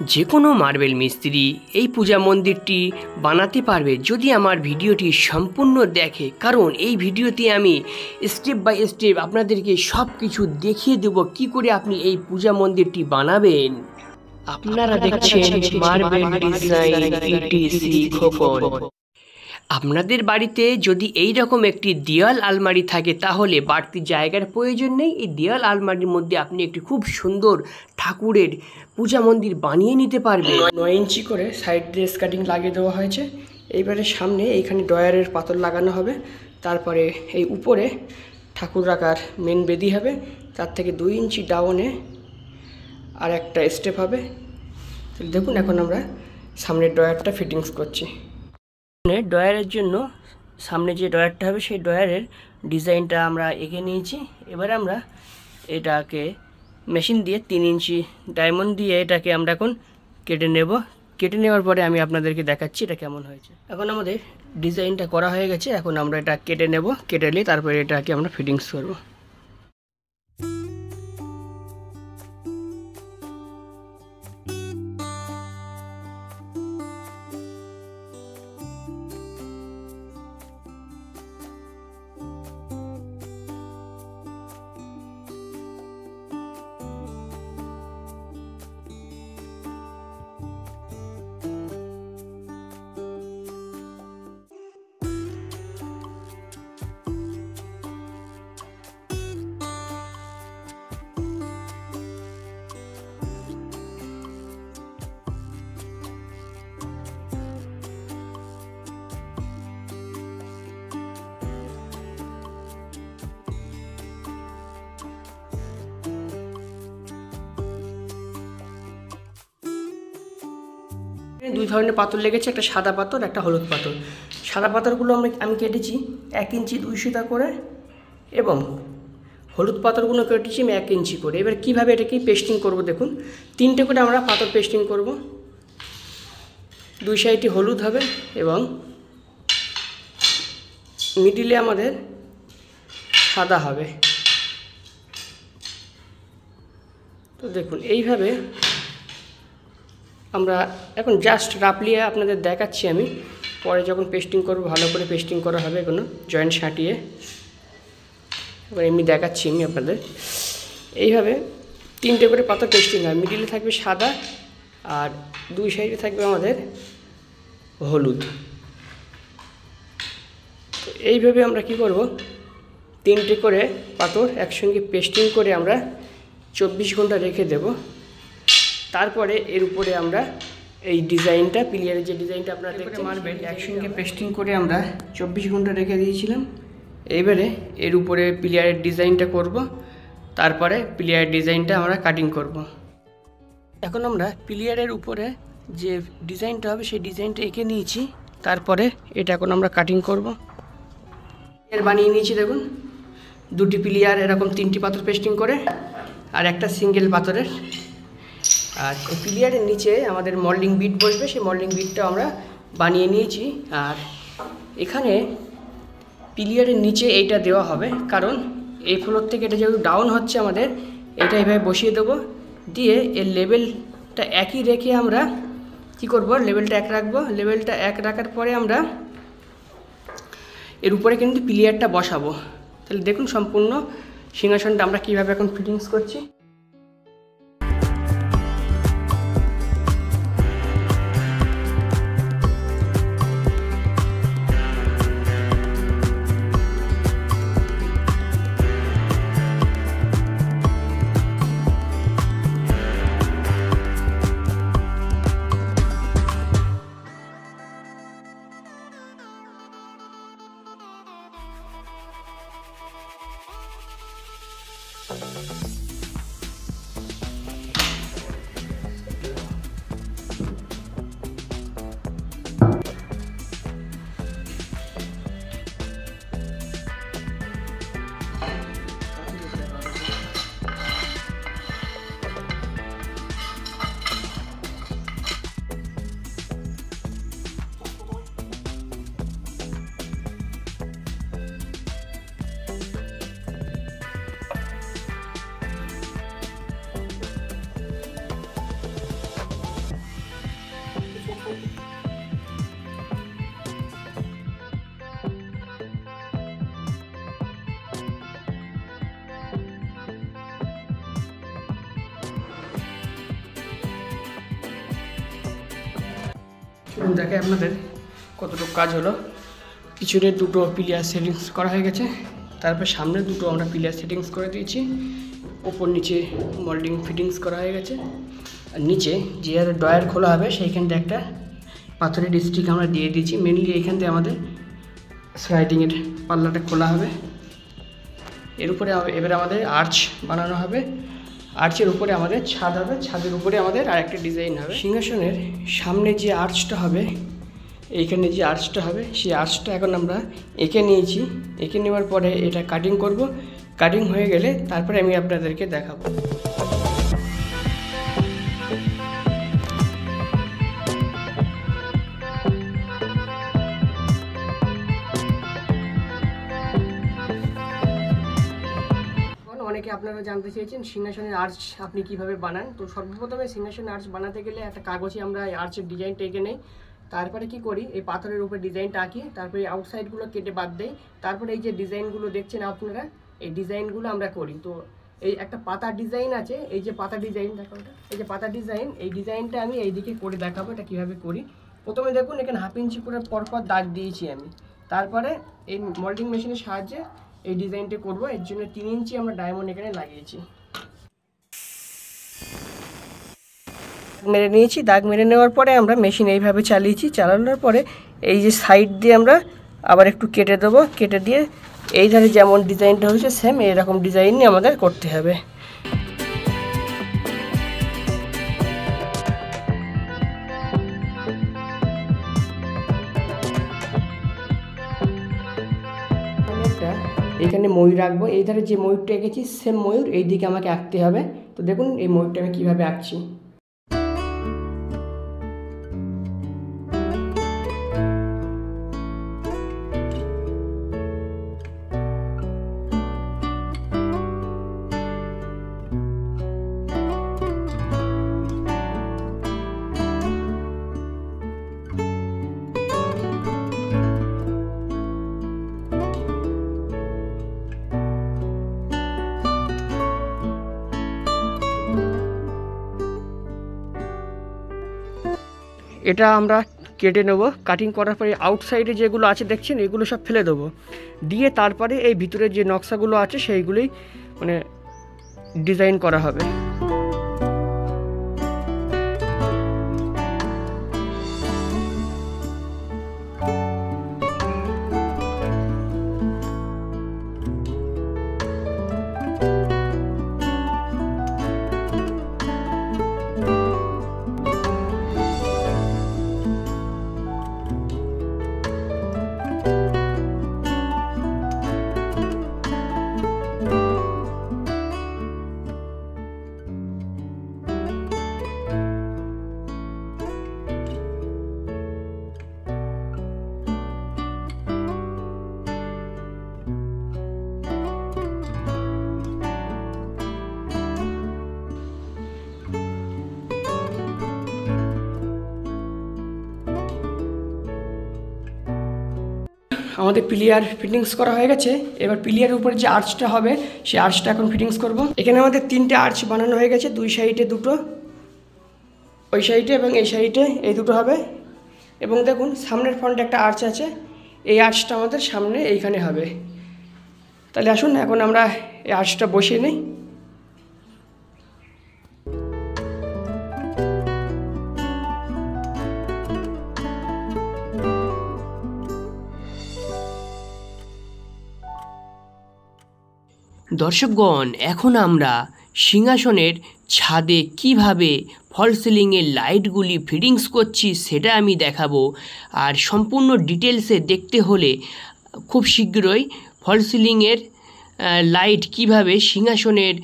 যে কোনো মার্বেল মিস্ত্রি এই পূজা মন্দিরটি বানাতে পারবে যদি আমার ভিডিওটি সম্পূর্ণ দেখে, কারণ এই ভিডিওতে আমি স্টেপ বাই স্টেপ আপনাদেরকে সব কিছু দেখিয়ে দেব কি করে আপনি এই পূজা মন্দিরটি বানাবেন। আপনারা দেখছেন মার্বেল ডিজাইন ইটিসি খোকন। আপনাদের বাড়িতে যদি এই রকম একটি দেওয়াল আলমারি থাকে তাহলে বাড়তি জায়গার প্রয়োজন নেই। এই দেওয়াল আলমারির মধ্যে আপনি একটি খুব সুন্দর ঠাকুরের পূজা মন্দির বানিয়ে নিতে পারবেন। 9 ইঞ্চি করে সাইড দিয়ে স্কার্টিং লাগিয়ে দেওয়া হয়েছে। এইবারে সামনে এইখানে ডয়ারের পাতল লাগানো হবে, তারপরে এই উপরে ঠাকুর রাখার মেন বেদি হবে, তার থেকে 2 ইঞ্চি ডাউনে আর একটা স্টেপ হবে। তাহলে দেখুন এখন আমরা সামনের ডয়ারটা ফিটিংস করছি। ডয়ারের জন্য সামনে যে ডয়ারটা হবে সেই ডয়ারের ডিজাইনটা আমরা এঁকে নিয়েছি। এবারে আমরা এটাকে মেশিন দিয়ে 3 ইঞ্চি ডায়মন্ড দিয়ে এটাকে আমরা এখন কেটে নেব। কেটে নেওয়ার পরে আমি আপনাদেরকে দেখাচ্ছি এটা কেমন হয়েছে। এখন আমাদের ডিজাইনটা করা হয়ে গেছে, এখন আমরা এটা কেটে নেব। কেটে নিয়ে তারপরে এটাকে আমরা ফিটিংস করব। দুই ধরনের পাথর লেগেছে, একটা সাদা পাথর, একটা হলুদ পাথর। সাদা পাথরগুলো আমি কেটেছি 1 ইঞ্চি 2 সুতা করে, এবং হলুদ পাথরগুলো কেটেছি আমি 1 ইঞ্চি করে। এবার কীভাবে এটাকে পেস্টিং করব দেখুন। 3টে করে আমরা পাথর পেস্টিং করব। 2 সাইডে হলুদ হবে এবং মিডিলে আমাদের সাদা হবে। তো দেখুন এইভাবে আমরা এখন জাস্ট রাফলি আপনাদের দেখাচ্ছি আমি, পরে যখন পেস্টিং করব ভালো করে পেস্টিং করা হবে কোনো জয়েন্ট সাঁটিয়ে। এবার এমনি দেখাচ্ছি আমি আপনাদের। এইভাবে 3টে করে পাথর পেস্টিং হয়, মিডিলে থাকবে সাদা আর 2 সাইডে থাকবে আমাদের হলুদ। তো এইভাবে আমরা কি করব, 3টে করে পাথর একসঙ্গে পেস্টিং করে আমরা 24 ঘন্টা রেখে দেব। তারপরে এর উপরে আমরা এই ডিজাইনটা, পিলিয়ারের যে ডিজাইনটা আপনারা দেখতে মারবেন, একসঙ্গে পেস্টিং করে আমরা 24 ঘন্টা রেখে দিয়েছিলাম। এবারে এর উপরে পিলিয়ারের ডিজাইনটা করব, তারপরে পিলিয়ারের ডিজাইনটা আমরা কাটিং করব। এখন আমরা পিলিয়ারের উপরে যে ডিজাইনটা হবে সেই ডিজাইনটা এঁকে নিয়েছি, তারপরে এটা এখন আমরা কাটিং করব। এর বানিয়ে নিয়েছি দেখুন, 2টি পিলিয়ার এরকম 3টি পাথর পেস্টিং করে আর একটা সিঙ্গেল পাথরের। আর এই পিলিয়ারের নিচে আমাদের মল্ডিং বিট বসবে, সেই মল্ডিং বিটটা আমরা বানিয়ে নিয়েছি। আর এখানে পিলিয়ারের নিচে এইটা দেওয়া হবে, কারণ এই ফ্লোর থেকে এটা যেহেতু ডাউন হচ্ছে আমাদের, এটা এইভাবে বসিয়ে দেবো। দিয়ে এর লেভেলটা একই রেখে আমরা কি করব, লেভেলটা 1 রাখবো। লেভেলটা 1 রাখার পরে আমরা এর উপরে কিন্তু পিলিয়ারটা বসাবো। তাহলে দেখুন সম্পূর্ণ সিংহাসনটা আমরা কীভাবে এখন ফিটিংস করছি। চলুন দেখে আপনাদের কতটুকু কাজ হলো। পিছনে দুটো পিলিয়ার সেটিংস করা হয়ে গেছে, তারপর সামনে দুটো আমরা পিলিয়ার সেটিংস করে দিয়েছি, ওপর নিচে মোল্ডিং ফিটিংস করা হয়ে গেছে। আর নিচে যে ডয়ার খোলা হবে সেইখানটা একটা পাথরের স্টিক আমরা দিয়ে দিয়েছি। মেনলি এইখান থেকে আমাদের স্লাইডিংয়ের পাল্লাটা খোলা হবে। এর উপরে এবার আমাদের আর্চ বানানো হবে। আর্চের উপরে আমাদের ছাদ হবে, ছাদের উপরে আমাদের আরেকটা ডিজাইন হবে। সিংহাসনের সামনে যে আর্চটা হবে, এইখানে যে আর্চটা হবে সেই আর্চটা এখন আমরা এঁকে নিয়েছি। এঁকে নেওয়ার পরে এটা কাটিং করব। কাটিং হয়ে গেলে তারপরে আমি আপনাদেরকে দেখাবো। অনেকে আপনারা জানতে চেয়েছেন সিংহাসনের আর্চ আপনি কিভাবে বানান। তো সর্বপ্রথমে সিংহাসনের আর্চ বানাতে গেলে একটা কাগজে আমরা আর্চের ডিজাইনটা এঁকে নেই। তারপরে কি করি, এই পাথরের উপরে ডিজাইনটা আঁকি, তারপরে আউটসাইডগুলো কেটে বাদ দেই। তারপরে এই যে ডিজাইনগুলো দেখছেন আপনারা, এই ডিজাইনগুলো আমরা করি। তো এই একটা পাতা ডিজাইন আছে, এই যে পাতা ডিজাইন দেখো, এই যে পাতা ডিজাইন, এই ডিজাইনটা আমি এইদিকে করে দেখাবো এটা কীভাবে করি। প্রথমে দেখুন এখানে 1/2 ইঞ্চি করে পরপর দাগ দিয়েছি আমি। তারপরে এই মোল্ডিং মেশিনের সাহায্যে এই ডিজাইনটা করব। এর জন্য 3 ইঞ্চি আমরা ডায়মন্ড এখানে লাগিয়েছি। মেরে নিয়েছি। দাগ মেরে নেওয়ার পরে আমরা মেশিন এইভাবে চালিয়েছি। চালানোর পরে এই যে সাইড দিয়ে আমরা আবার একটু কেটে দেবো। কেটে দিয়ে এই ধারে যেমন ডিজাইনটা হয়েছে সেম এরকম ডিজাইনই আমাদের করতে হবে। এখানে ময়ূর রাখবো। এই ধারে যে ময়ূরটা এঁকেছি সেম ময়ূর এই দিকে আমাকে আঁকতে হবে। তো দেখুন এই ময়ূরটা আমি কীভাবে আঁকছি। এটা আমরা কেটে নেব। কাটিং করার পরে আউটসাইডে যেগুলো আছে দেখছেন এগুলো সব ফেলে দেবো। দিয়ে তারপরে এই ভিতরে যে নকশাগুলো আছে সেইগুলোই মানে ডিজাইন করা হবে। আমাদের পিলিয়ার ফিটিংস করা হয়ে গেছে। এবার পিলিয়ারের উপরে যে আর্চটা হবে সেই আর্চটা এখন ফিটিংস করব। এখানে আমাদের 3টে আর্চ বানানো হয়ে গেছে, 2 সাইডে 2টো, ওই সাইডে এবং এই সাইডে এই 2টো হবে। এবং দেখুন সামনের ফ্রন্টে একটা আর্চ আছে, এই আর্চটা আমাদের সামনে এইখানে হবে। তাহলে আসুন এখন আমরা এই আর্চটা বসিয়ে নিই। দর্শকগণ, এখন আমরা সিংহাসনের ছাদে কিভাবে ফল সিলিংয়ের লাইটগুলি ফিটিংস করছি সেটা আমি দেখাবো। আর সম্পূর্ণ ডিটেলসে দেখতে হলে খুব শীঘ্রই ফল সিলিংয়ের লাইট কিভাবে সিংহাসনের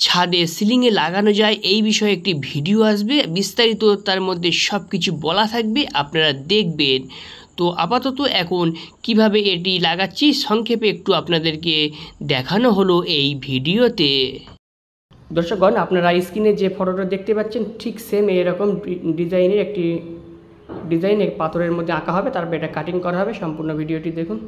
ছাদে সিলিংয়ে লাগানো যায় এই বিষয়ে একটি ভিডিও আসবে। বিস্তারিত তার মধ্যে সব কিছু বলা থাকবে, আপনারা দেখবেন। তো আপাতত এখন কিভাবে এটি লাগাচ্ছি সংক্ষেপে একটু আপনাদেরকে দেখানো হলো এই ভিডিওতে। দর্শকগণ, আপনারা স্ক্রিনে যে ফটোটা দেখতে পাচ্ছেন ঠিক সেম এরকম ডিজাইনের একটি ডিজাইন পাথরের মধ্যে আঁকা হবে, তারপর এটা কাটিং করা হবে। সম্পূর্ণ ভিডিওটি দেখুন।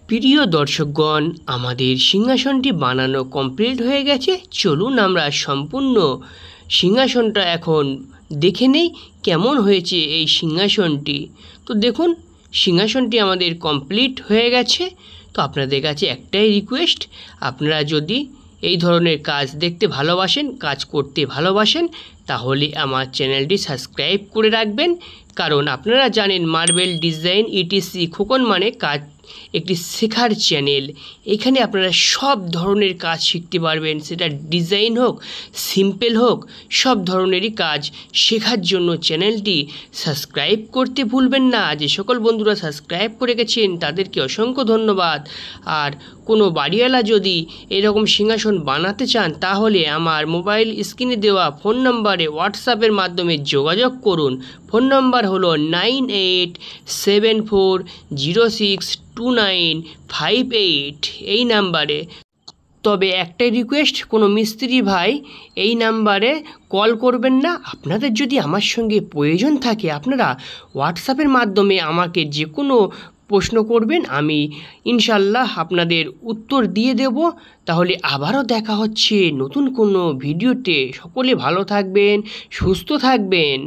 প্রিয় দর্শকগণ, আমাদের সিংহাসনটি বানানো কমপ্লিট হয়ে গেছে। চলুন আমরা সম্পূর্ণ সিংহাসনটা এখন দেখে নেই কেমন হয়েছে এই সিংহাসনটি। তো দেখুন, সিংহাসনটি আমাদের কমপ্লিট হয়ে গেছে। তো আপনাদের কাছে একটাই রিকোয়েস্ট, আপনারা যদি এই ধরনের কাজ দেখতে ভালোবাসেন, কাজ করতে ভালোবাসেন, তাহলে আমার চ্যানেলটি সাবস্ক্রাইব করে রাখবেন। কারণ আপনারা জানেন মার্বেল ডিজাইন ইটিসি খোকন মানে কাজ একটি শেখার চ্যানেল। এখানে আপনারা সব ধরনের কাজ শিখতে পারবেন, সেটা ডিজাইন হোক, সিম্পল হোক, সব ধরনেরই কাজ শেখার জন্য চ্যানেলটি সাবস্ক্রাইব করতে ভুলবেন না। যে সকল বন্ধুরা সাবস্ক্রাইব করে গেছেন তাদেরকে অসংখ্য ধন্যবাদ। আর কোনো বাড়িওয়ালা যদি এরকম সিংহাসন বানাতে চান তাহলে আমার মোবাইল স্ক্রিনে দেওয়া ফোন নম্বরে হোয়াটসঅ্যাপের মাধ্যমে যোগাযোগ করুন। ফোন নম্বর হলো 9874062958 এই নাম্বারে। তবে একটাই রিকোয়েস্ট, কোনো মিস্ত্রি ভাই এই নাম্বারে কল করবেন না। আপনাদের যদি আমার সঙ্গে প্রয়োজন থাকে আপনারা হোয়াটসঅ্যাপের মাধ্যমে আমাকে যে কোনো প্রশ্ন করবেন, আমি ইনশাল্লাহ আপনাদের উত্তর দিয়ে দেব। তাহলে আবারও দেখা হচ্ছে নতুন কোনো ভিডিওতে। সকলে ভালো থাকবেন, সুস্থ থাকবেন।